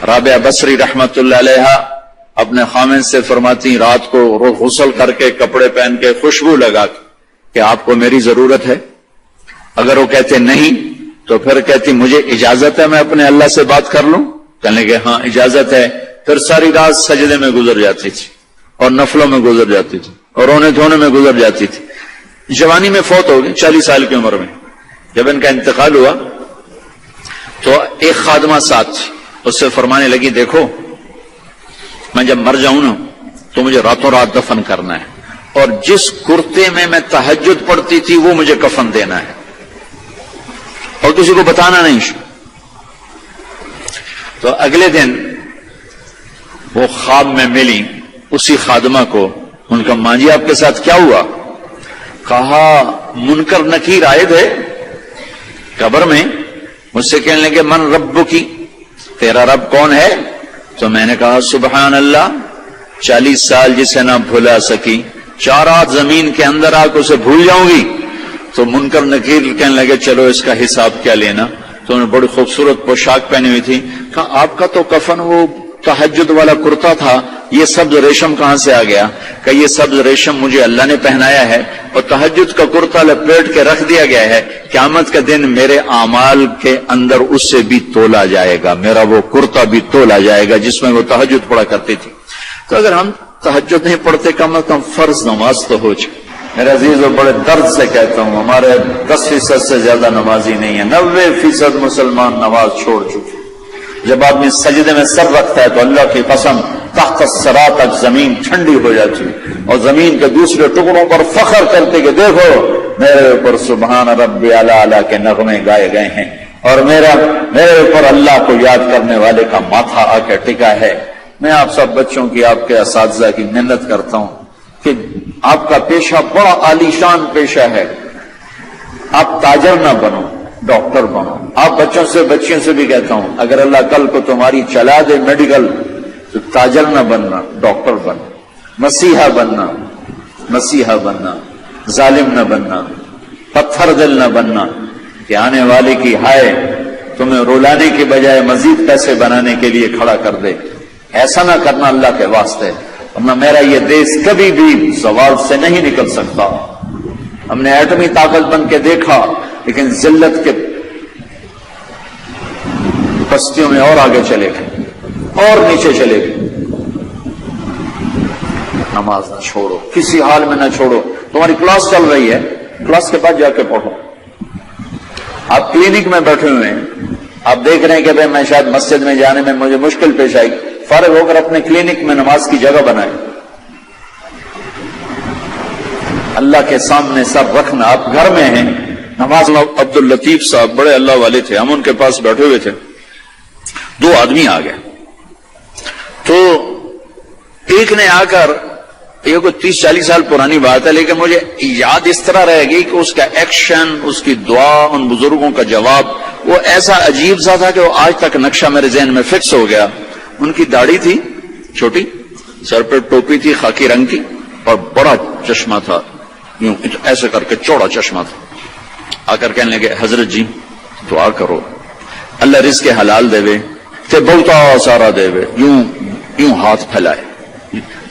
رابعہ بصری رحمت اللہ علیہا اپنے خامن سے فرماتی رات کو غسل کر کے کپڑے پہن کے خوشبو لگا کہ آپ کو میری ضرورت ہے؟ اگر وہ کہتے نہیں تو پھر کہتی مجھے اجازت ہے میں اپنے اللہ سے بات کر لوں؟ کہنے کہ ہاں اجازت ہے. پھر ساری رات سجدے میں گزر جاتی تھی اور نفلوں میں گزر جاتی تھی اور رونے دھونے میں گزر جاتی تھی. جوانی میں فوت ہو گئی 40 سال کی عمر میں. جب ان کا انتقال ہوا تو ایک خادمہ ساتھ تھی، اس سے فرمانے لگی دیکھو میں جب مر جاؤں نا تو مجھے راتوں رات دفن کرنا ہے، اور جس کرتے میں تہجد پڑھتی تھی وہ مجھے کفن دینا ہے اور کسی کو بتانا نہیں. تو اگلے دن وہ خواب میں ملی اسی خادمہ کو. ان کا ماں جی آپ کے ساتھ کیا ہوا؟ کہا منکر نکیر آئے تھے قبر میں، مجھ سے کہنے لگے من رب کی، تیرا رب کون ہے؟ تو میں نے کہا سبحان اللہ، 40 سال جسے نہ بھلا سکی 4 رات زمین کے اندر آ کے اسے بھول جاؤں گی. تو منکر نکیر کہنے لگے چلو اس کا حساب کیا لینا. تو انہوں نے بڑی خوبصورت پوشاک پہنی ہوئی تھی. کہا آپ کا تو کفن وہ تہجد والا کرتا تھا، یہ سبز ریشم کہاں سے آ گیا؟ کہ یہ سبز ریشم مجھے اللہ نے پہنایا ہے اور تہجد کا کرتا لپیٹ کے رکھ دیا گیا ہے. قیامت کا دن میرے اعمال کے اندر اس سے بھی تولا جائے گا، میرا وہ کرتا بھی تولا جائے گا جس میں وہ تہجد پڑھا کرتی تھی. تو اگر ہم تہجد نہیں پڑھتے کم از کم فرض نماز تو ہو جائے. میرے عزیزو بڑے درد سے کہتا ہوں ہمارے 10% سے زیادہ نمازی نہیں ہے، 90% مسلمان نماز چھوڑ چکے. جب آدمی سجدے میں سر رکھتا ہے تو اللہ کی قسم تحت الثری تک زمین ٹھنڈی ہو جاتی ہے اور زمین کے دوسرے ٹکڑوں پر فخر کرتے کہ دیکھو میرے اوپر سبحان ربی اعلی کے نغمے گائے گئے ہیں اور میرے اوپر اللہ کو یاد کرنے والے کا ماتھا آ کے ٹکا ہے. میں آپ سب بچوں کی، آپ کے اساتذہ کی محنت کرتا ہوں کہ آپ کا پیشہ بڑا عالیشان پیشہ ہے. آپ تاجر نہ بنو، ڈاکٹر بنو. آپ بچیوں سے بھی کہتا ہوں اگر اللہ کل کو تمہاری چلا دے میڈیکل تو تاجر نہ بننا، ڈاکٹر بننا. مسیحا بننا، ظالم نہ بننا، پتھر دل نہ بننا کہ آنے والے کی ہائے تمہیں رولانے کے بجائے مزید پیسے بنانے کے لیے کھڑا کر دے. ایسا نہ کرنا اللہ کے واسطے. ورنہ میرا یہ دیش کبھی بھی زوال سے نہیں نکل سکتا. ہم نے ایٹمی طاقت بن کے دیکھا لیکن ذلت کے پستیوں میں اور آگے چلے گئے اور نیچے چلے گئے. نماز نہ چھوڑو، کسی حال میں نہ چھوڑو. تمہاری کلاس چل رہی ہے، کلاس کے بعد جا کے پڑھو. آپ کلینک میں بیٹھے ہوئے ہیں، آپ دیکھ رہے ہیں کہ میں شاید مسجد میں جانے میں مجھے مشکل پیش آئی، فارغ ہو کر اپنے کلینک میں نماز کی جگہ بنائیں. اللہ کے سامنے سر رکھنا. آپ گھر میں ہیں نماز. عبد اللطیف صاحب بڑے اللہ والے تھے، ہم ان کے پاس بیٹھے ہوئے تھے. 2 آدمی آ گئے تو ایک نے آ کر، یہ کوئی 30-40 سال پرانی بات ہے لیکن مجھے یاد اس طرح رہے گی کہ اس کا ایکشن، اس کی دعا، ان بزرگوں کا جواب وہ ایسا عجیب سا تھا کہ وہ آج تک نقشہ میرے ذہن میں فکس ہو گیا. ان کی داڑھی تھی چھوٹی، سر پہ ٹوپی تھی خاکی رنگ کی اور بڑا چشمہ تھا، یوں ایسے کر کے چوڑا چشمہ تھا. آ کر کہنے لگے حضرت جی دعا کرو اللہ رزق حلال دے تے بہتا سارا دے، یوں ہاتھ پھیلائے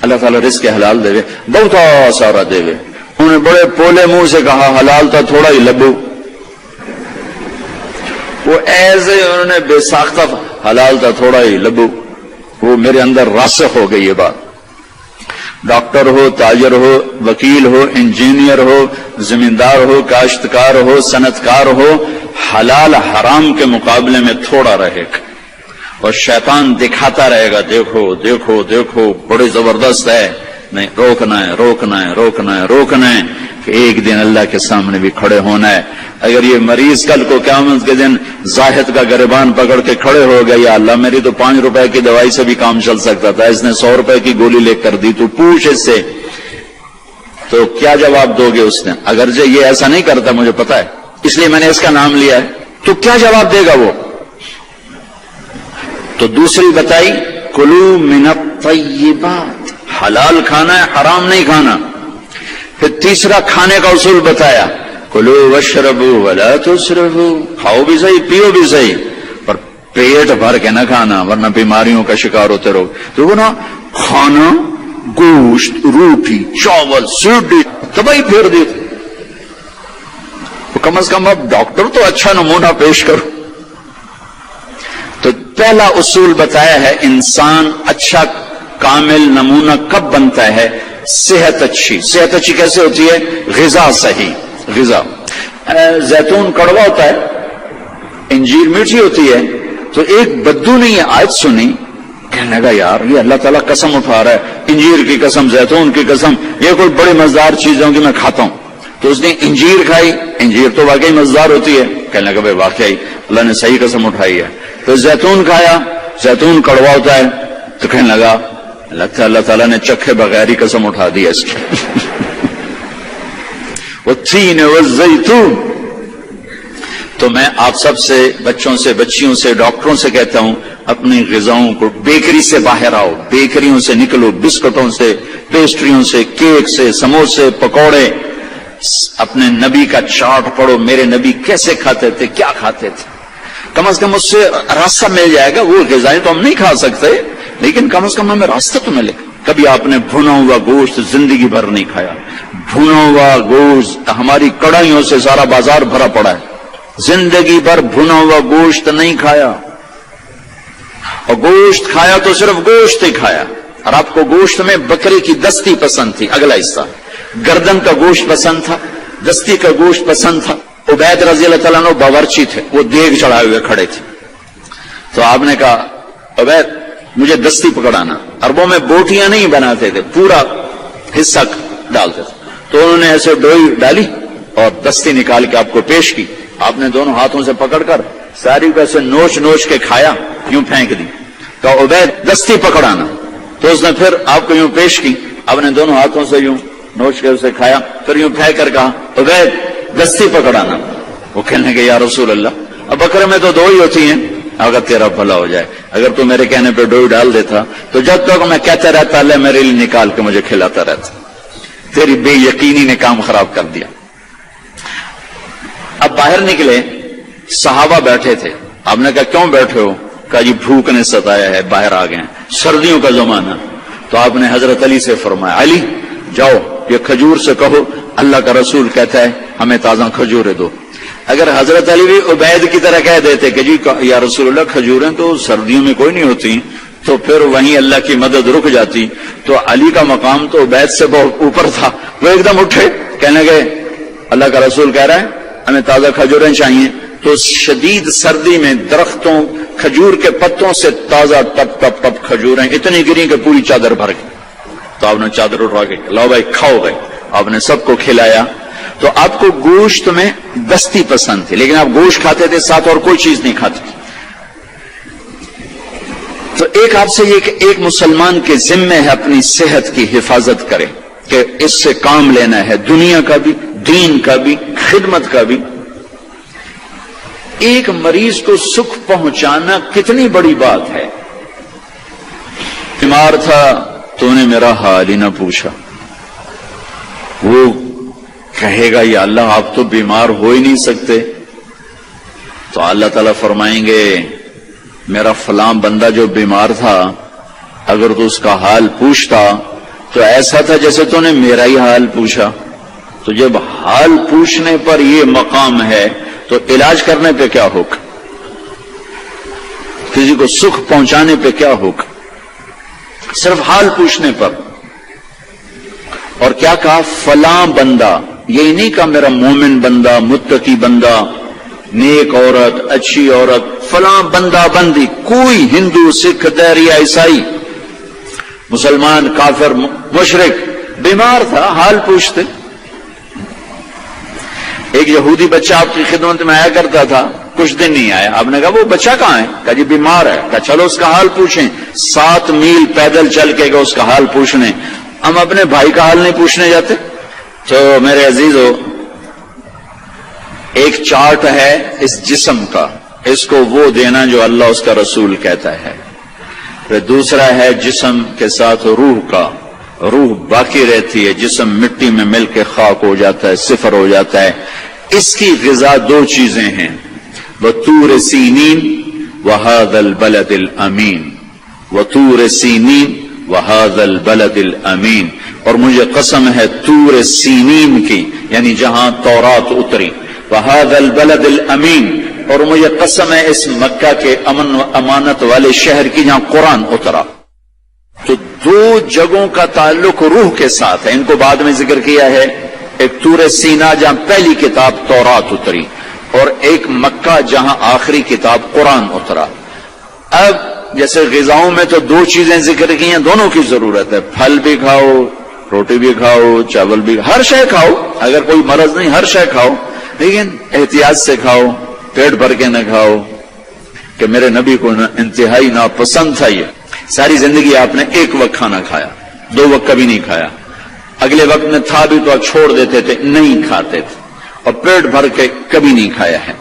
اللہ تعالیٰ رزق حلال دے بہتا سارا دے. انہوں نے بڑے پولے منہ سے کہا حلال تھا تھوڑا ہی لبو. وہ ایسے انہوں نے بے ساختہ حلال تھا تھوڑا ہی لبو. وہ میرے اندر راسخ ہو گئی یہ بات. ڈاکٹر ہو، تاجر ہو، وکیل ہو، انجینئر ہو، زمیندار ہو، کاشتکار ہو، صنعتکار ہو، حلال حرام کے مقابلے میں تھوڑا رہے گا اور شیطان دکھاتا رہے گا دیکھو دیکھو دیکھو بڑی زبردست ہے. نہیں، روکنا ہے کہ ایک دن اللہ کے سامنے بھی کھڑے ہونا ہے. اگر یہ مریض کل کو قیامت کے دن زاہد کا گریبان پکڑ کے کھڑے ہو گیا یا اللہ میری تو 5 روپے کی دوائی سے بھی کام چل سکتا تھا، اس نے 100 روپے کی گولی لے کر دی، تو پوچھ اس سے تو کیا جواب دو گے؟ اس نے اگرچہ یہ ایسا نہیں کرتا مجھے پتا ہے اس لیے میں نے اس کا نام لیا ہے، تو کیا جواب دے گا وہ؟ تو دوسری بتائی کلو من الطیبات، حلال کھانا ہے حرام نہیں کھانا. پھر تیسرا کھانے کا اصول بتایا کلو واشربوا ولا تسرفوا، کھاؤ بھی صحیح پیو بھی صحیح پر پیٹ بھر کے نہ کھانا ورنہ بیماریوں کا شکار ہوتے رہو. تو نا کھانا گوشت روٹی چاول سیڑھی تباہی پھیر دیتے. تو کم از کم اب ڈاکٹر تو اچھا نمونہ پیش کرو. تو پہلا اصول بتایا ہے انسان اچھا کامل نمونہ کب بنتا ہے؟ صحت اچھی. صحت اچھی کیسے ہوتی ہے؟ غذا صحیح. غذا زیتون کڑوا ہوتا ہے، انجیر میٹھی ہوتی ہے. تو ایک بدو نے یہ آیت سنی، کہنے لگا یار یہ اللہ تعالیٰ قسم اٹھا رہا ہے، انجیر کی قسم زیتون کی قسم، یہ کوئی بڑی مزدار چیز ہوں کہ میں کھاتا ہوں. تو اس نے انجیر کھائی، انجیر تو واقعی مزدار ہوتی ہے. کہنے لگا بھائی واقعی اللہ نے صحیح قسم اٹھائی ہے. تو زیتون کھایا، زیتون کڑوا ہوتا ہے. تو کہنے لگا لگتا ہے اللہ تعالیٰ نے چکھے بغیر ہی قسم اٹھا دی ہے اس کی. والتین والزیتون. تو میں آپ سب سے، بچوں سے، بچیوں سے، ڈاکٹروں سے کہتا ہوں اپنی غذاؤں کو، بیکری سے باہر آؤ، بیکریوں سے نکلو، بسکٹوں سے، پیسٹریوں سے، کیک سے، سموسے، پکوڑے. اپنے نبی کا چارٹ پڑھو، میرے نبی کیسے کھاتے تھے، کیا کھاتے تھے. کم از کم اس سے راستہ مل جائے گا. وہ غذائیں تو ہم نہیں کھا سکتے لیکن کم از کم ہمیں راستہ تو ملے. کبھی آپ نے بھنا ہوا گوشت زندگی بھر نہیں کھایا. بھنا ہوا گوشت ہماری کڑھائیوں سے سارا بازار بھرا پڑا ہے. زندگی بھر بھنا ہوا گوشت نہیں کھایا، اور گوشت کھایا تو صرف گوشت ہی کھایا. اور آپ کو گوشت میں بکری کی دستی پسند تھی، اگلا حصہ گردن کا گوشت پسند تھا، دستی کا گوشت پسند تھا. عبید رضی اللہ تعالیٰ عنہ باورچی تھے، وہ دیگ چڑھائے ہوئے کھڑے تھے. تو آپ نے کہا عبید مجھے دستی پکڑانا. عربوں میں بوٹیاں نہیں بناتے تھے، پورا حصہ ڈالتے تھے. تو انہوں نے ایسے ڈوئی ڈالی اور دستی نکال کے آپ کو پیش کی. آپ نے دونوں ہاتھوں سے پکڑ کر ساری کو ایسے نوچ نوچ کے کھایا، یوں پھینک دی. کہا عبید دستی پکڑانا. تو اس نے پھر آپ کو یوں پیش کی، آپ نے دونوں ہاتھوں سے یوں نوچ کے اسے کھایا، پھر یوں پھینک کر کہا عبید دستی پکڑانا. وہ کہنے کے یا رسول اللہ اب بکرے میں تو دو ہی ہوتی ہیں. اگر تیرا بھلا ہو جائے، اگر تو میرے کہنے پہ ڈوئی ڈال دیتا تو جب تک میں کہتا رہتا اللہ میرے لیے نکال کے مجھے کھلاتا رہتا. تیری بے یقینی نے کام خراب کر دیا. اب باہر نکلے، صحابہ بیٹھے تھے. آپ نے کہا کیوں بیٹھے ہو؟ کہا جی بھوک نے ستایا ہے، باہر آ گئے ہیں، سردیوں کا زمانہ. تو آپ نے حضرت علی سے فرمایا علی جاؤ یہ کھجور سے کہو اللہ کا رسول کہتا ہے ہمیں تازہ کھجوریں دو. اگر حضرت علی بھی عبید کی طرح کہہ دیتے کہ جی یا رسول اللہ کھجوریں تو سردیوں میں کوئی نہیں ہوتی، تو پھر وہیں اللہ کی مدد رک جاتی. تو علی کا مقام تو عبید سے بہت اوپر تھا. وہ ایک دم اٹھے، کہنے گئے اللہ کا رسول کہہ رہا ہے ہمیں تازہ کھجوریں چاہیے. تو شدید سردی میں درختوں کھجور کے پتوں سے تازہ ٹپ ٹپ ٹپ کھجوریں اتنی گری کہ پوری چادر بھر گئی. تو آپ نے چادر اٹھا کے لاؤ بھائی کھاؤ گئے. آپ نے سب کو کھلایا. تو آپ کو گوشت میں دستی پسند تھی لیکن آپ گوشت کھاتے تھے، ساتھ اور کوئی چیز نہیں کھاتے. تو ایک آپ سے یہ کہ ایک مسلمان کے ذمے ہے اپنی صحت کی حفاظت کرے کہ اس سے کام لینا ہے، دنیا کا بھی، دین کا بھی، خدمت کا بھی. ایک مریض کو سکھ پہنچانا کتنی بڑی بات ہے. بیمار تھا تو نے میرا حال ہی نہ پوچھا. وہ کہے گا یا اللہ آپ تو بیمار ہو ہی نہیں سکتے. تو اللہ تعالیٰ فرمائیں گے میرا فلاں بندہ جو بیمار تھا اگر تو اس کا حال پوچھتا تو ایسا تھا جیسے تو نے میرا ہی حال پوچھا. تو جب حال پوچھنے پر یہ مقام ہے تو علاج کرنے پہ کیا ہوگا؟ کسی کو سکھ پہنچانے پہ کیا ہوگا؟ صرف حال پوچھنے پر. اور کیا کہا فلاں بندہ، یہی نہیں کہا میرا مومن بندہ، متقی بندہ، نیک عورت، اچھی عورت، فلاں بندہ بندی. کوئی ہندو، سکھ، دہری، عیسائی، مسلمان، کافر، مشرک بیمار تھا حال پوچھتے. ایک یہودی بچہ آپ کی خدمت میں آیا کرتا تھا، کچھ دن نہیں آیا. آپ نے کہا وہ بچہ کہاں ہے؟ کہا جی بیمار ہے. کہا چلو اس کا حال پوچھیں. 7 میل پیدل چل کے گئے اس کا حال پوچھنے. ہم اپنے بھائی کا حال نہیں پوچھنے جاتے؟ تو میرے عزیزو ایک چارٹ ہے اس جسم کا، اس کو وہ دینا جو اللہ اس کا رسول کہتا ہے. پھر دوسرا ہے جسم کے ساتھ روح کا. روح باقی رہتی ہے، جسم مٹی میں مل کے خاک ہو جاتا ہے، صفر ہو جاتا ہے. اس کی غذا 2 چیزیں ہیں، بطور سینین وَهَذَا الْبَلَدِ الْأَمِينِ وَطُورِ سِینِین وَهَذَا الْبَلَدِ الْأَمِينِ، اور مجھے قسم ہے طور سینین کی، یعنی جہاں تورات اتری، وَهَذَا الْبَلَدِ الْأَمِينِ، اور مجھے قسم ہے اس مکہ کے امن و امانت والے شہر کی جہاں قرآن اترا۔ تو دو جگہوں کا تعلق روح کے ساتھ ہے، ان کو بعد میں ذکر کیا ہے، ایک طور سینا جہاں پہلی کتاب تورات اتری، اور ایک مکہ جہاں آخری کتاب قرآن اترا۔ اب جیسے غذاؤں میں تو دو چیزیں ذکر کی ہیں، دونوں کی ضرورت ہے، پھل بھی کھاؤ، روٹی بھی کھاؤ، چاول بھی، ہر شے کھاؤ، اگر کوئی مرض نہیں ہر شے کھاؤ، لیکن احتیاط سے کھاؤ، پیٹ بھر کے نہ کھاؤ، کہ میرے نبی کو انتہائی ناپسند تھا یہ، ساری زندگی آپ نے ایک وقت کھانا کھایا، دو وقت کبھی نہیں کھایا، اگلے وقت میں تھا بھی تو چھوڑ دیتے تھے، نہیں کھاتے تھے، اور پیٹ بھر کے کبھی نہیں کھایا ہے۔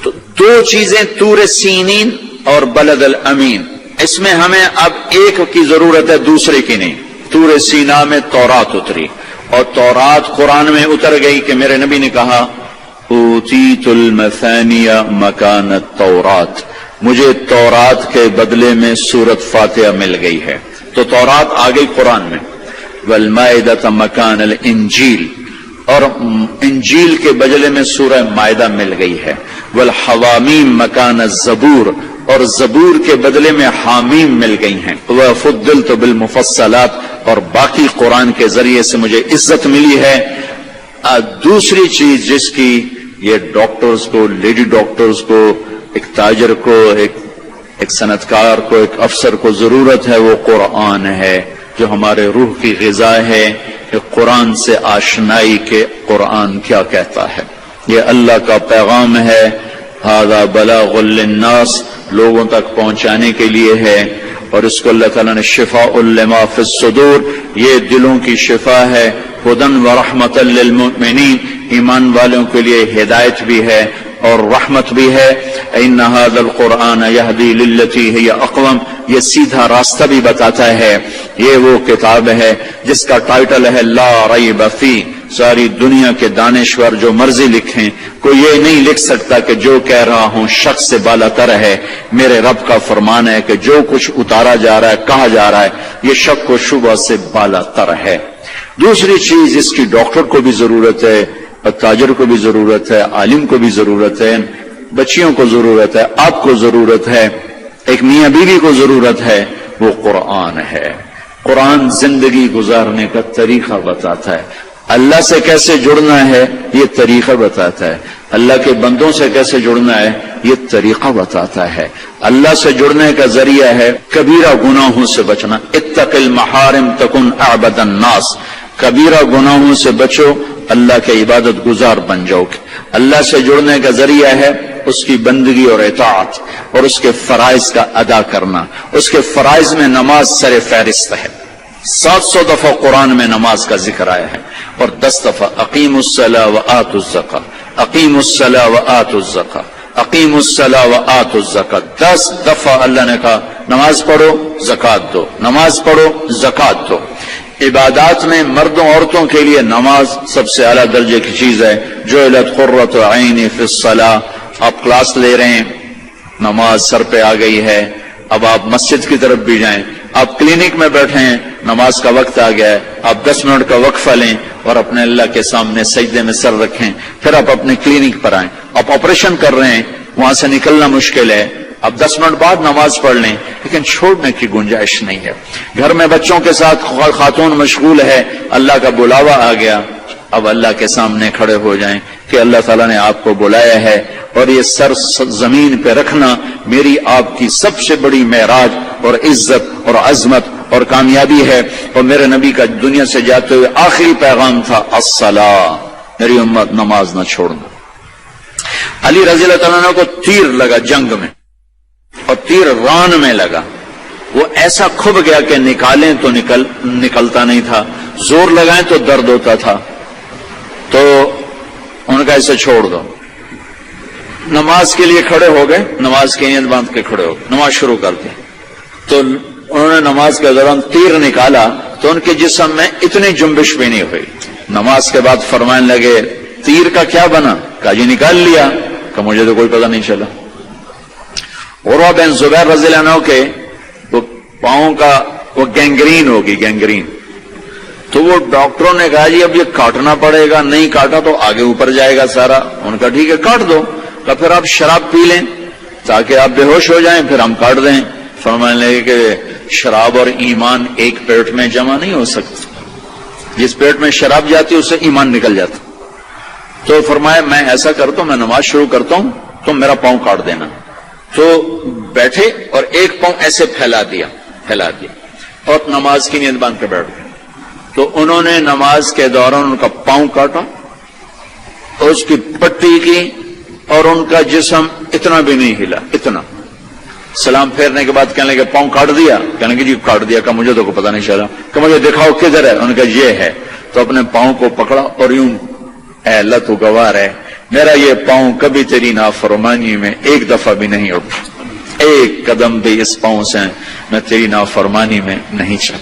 تو دو چیزیں طور سینین اور بلد الامین، اس میں ہمیں اب ایک کی ضرورت ہے، دوسرے کی نہیں۔ طور سینا میں تورات اتری، اور تورات قرآن میں اتر گئی کہ میرے نبی نے کہا اوتیت المثانی مکان التورات، مجھے تورات کے بدلے میں سورۃ فاتحہ مل گئی ہے، تو تورات آ گئی قرآن میں۔ والمائدۃ مکان الانجیل، اور انجیل کے بدلے میں سورہ مائدہ مل گئی ہے۔ والحوامیم مکان الزبور، اور زبور کے بدلے میں حامیم مل گئی ہیں۔ وفضلت بالمفصلات، اور باقی قرآن کے ذریعے سے مجھے عزت ملی ہے۔ دوسری چیز جس کی یہ ڈاکٹرز کو، لیڈی ڈاکٹرز کو، ایک تاجر کو، ایک صنعتکار کو، ایک افسر کو ضرورت ہے، وہ قرآن ہے، جو ہمارے روح کی غذا ہے، کہ قرآن سے آشنائی کے قرآن کیا کہتا ہے۔ یہ اللہ کا پیغام ہے، ھذا بلاغ للناس، لوگوں تک پہنچانے کے لیے ہے، اور اس کو اللہ تعالیٰ نے شفاء لما فی الصدور، یہ دلوں کی شفا ہے، ھدی ورحمۃ للمؤمنین، ایمان والوں کے لیے ہدایت بھی ہے اور رحمت بھی ہے۔ ان ھذا القرآن یہدی للتی ہی اقوم، یہ سیدھا راستہ بھی بتاتا ہے۔ یہ وہ کتاب ہے جس کا ٹائٹل ہے لا ریب فی، ساری دنیا کے دانشور جو مرضی لکھیں، کوئی یہ نہیں لکھ سکتا کہ جو کہہ رہا ہوں شخص سے بالا تر ہے۔ میرے رب کا فرمان ہے کہ جو کچھ اتارا جا رہا ہے، کہا جا رہا ہے، یہ شک و شبہ سے بالا تر ہے۔ دوسری چیز اس کی ڈاکٹر کو بھی ضرورت ہے، اور تاجر کو بھی ضرورت ہے، عالم کو بھی ضرورت ہے، بچیوں کو ضرورت ہے، آپ کو ضرورت ہے، ایک میاں بیوی کو ضرورت ہے، وہ قرآن ہے۔ قرآن زندگی گزارنے کا طریقہ بتاتا ہے، اللہ سے کیسے جڑنا ہے یہ طریقہ بتاتا ہے، اللہ کے بندوں سے کیسے جڑنا ہے یہ طریقہ بتاتا ہے۔ اللہ سے جڑنے کا ذریعہ ہے کبیرہ گناہوں سے بچنا، اتق المحارم تکن اعبد الناس، کبیرہ گناہوں سے بچو، اللہ کے عبادت گزار بن جاؤ گے۔ اللہ سے جڑنے کا ذریعہ ہے اس کی بندگی اور اطاعت، اور اس کے فرائض کا ادا کرنا۔ اس کے فرائض میں نماز سر فہرست ہے، 700 دفعہ قرآن میں نماز کا ذکر آیا ہے، اور 10 دفعہ اقیموا الصلاۃ وآتوا الزکاۃ، اقیموا الصلاۃ وآتوا الزکاۃ، اقیموا الصلاۃ وآتوا الزکاۃ، 10 دفعہ اللہ نے کہا نماز پڑھو زکوٰۃ دو، نماز پڑھو زکوٰۃ دو۔ عبادات میں مردوں عورتوں کے لیے نماز سب سے اعلیٰ درجے کی چیز ہے۔ جعلت قرۃ عینی فی الصلاۃ، آپ کلاس لے رہے ہیں، نماز سر پہ آ گئی ہے، اب آپ مسجد کی طرف بھی جائیں، آپ کلینک میں بیٹھے ہیں، نماز کا وقت آ گیا ہے، آپ 10 منٹ کا وقفہ لیں اور اپنے اللہ کے سامنے سجدے میں سر رکھیں، پھر آپ اپنے کلینک پر آئیں۔ آپ آپریشن کر رہے ہیں، وہاں سے نکلنا مشکل ہے، اب 10 منٹ بعد نماز پڑھ لیں، لیکن چھوڑنے کی گنجائش نہیں ہے۔ گھر میں بچوں کے ساتھ خاتون مشغول ہے، اللہ کا بلاوا آ گیا، اب اللہ کے سامنے کھڑے ہو جائیں کہ اللہ تعالیٰ نے آپ کو بلایا ہے، اور یہ سر زمین پہ رکھنا میری آپ کی سب سے بڑی معراج اور عزت اور عظمت اور کامیابی ہے۔ اور میرے نبی کا دنیا سے جاتے ہوئے آخری پیغام تھا الصلاۃ، میری امت نماز نہ چھوڑنا۔ علی رضی اللہ تعالیٰ عنہ کو تیر لگا جنگ میں، اور تیر ران میں لگا، وہ ایسا کھب گیا کہ نکالیں تو نکلتا نہیں تھا، زور لگائیں تو درد ہوتا تھا، تو ان کا اسے چھوڑ دو۔ نماز کے لیے کھڑے ہو گئے، نماز کی نیت باندھ کے کھڑے ہو گئے، نماز شروع کر دی، تو انہوں نے نماز کے دوران تیر نکالا تو ان کے جسم میں اتنی جنبش بھی نہیں ہوئی۔ نماز کے بعد فرمانے لگے تیر کا کیا بنا؟ کہا جی نکال لیا، کہ مجھے تو کوئی پتہ نہیں چلا۔ عروہ بن زبیر رضی اللہ عنہ کے وہ پاؤں کا وہ گینگرین ہوگی، گینگرین. تو وہ ڈاکٹروں نے کہا جی اب یہ کاٹنا پڑے گا، نہیں کاٹا تو آگے اوپر جائے گا سارا. ان کا ٹھیک ہے کاٹ دو. کہ پھر آپ شراب پی لیں تاکہ آپ بے ہوش ہو جائیں، پھر ہم کاٹ دیں. فرمانے لگے کہ شراب اور ایمان ایک پیٹ میں جمع نہیں ہو سکتے. جس پیٹ میں شراب جاتی ہے اس سے ایمان نکل جاتا. تو فرمایا میں ایسا کرتا ہوں، میں نماز شروع کرتا ہوں تم میرا پاؤں کاٹ دینا. تو بیٹھے اور ایک پاؤں ایسے پھیلا دیا اور نماز کی نیت باندھ کے بیٹھ گئے. تو انہوں نے نماز کے دوران ان کا پاؤں کاٹا اور اس کی پٹی کی اور ان کا جسم اتنا بھی نہیں ہلا، اتنا. سلام پھیرنے کے بعد کہنے لگے پاؤں کاٹ دیا؟ کہنے لگے جی کاٹ دیا. کہ مجھے تو پتہ نہیں چلا. کہ مجھے دکھاؤ کدھر ہے؟ انہوں نے کہا یہ ہے. تو اپنے پاؤں کو پکڑا اور یوں اے اللہ تو گواہ ہے میرا یہ پاؤں کبھی تیری نافرمانی میں ایک دفعہ بھی نہیں اٹھا، ایک قدم بھی اس پاؤں سے میں تیری نافرمانی میں نہیں چلا.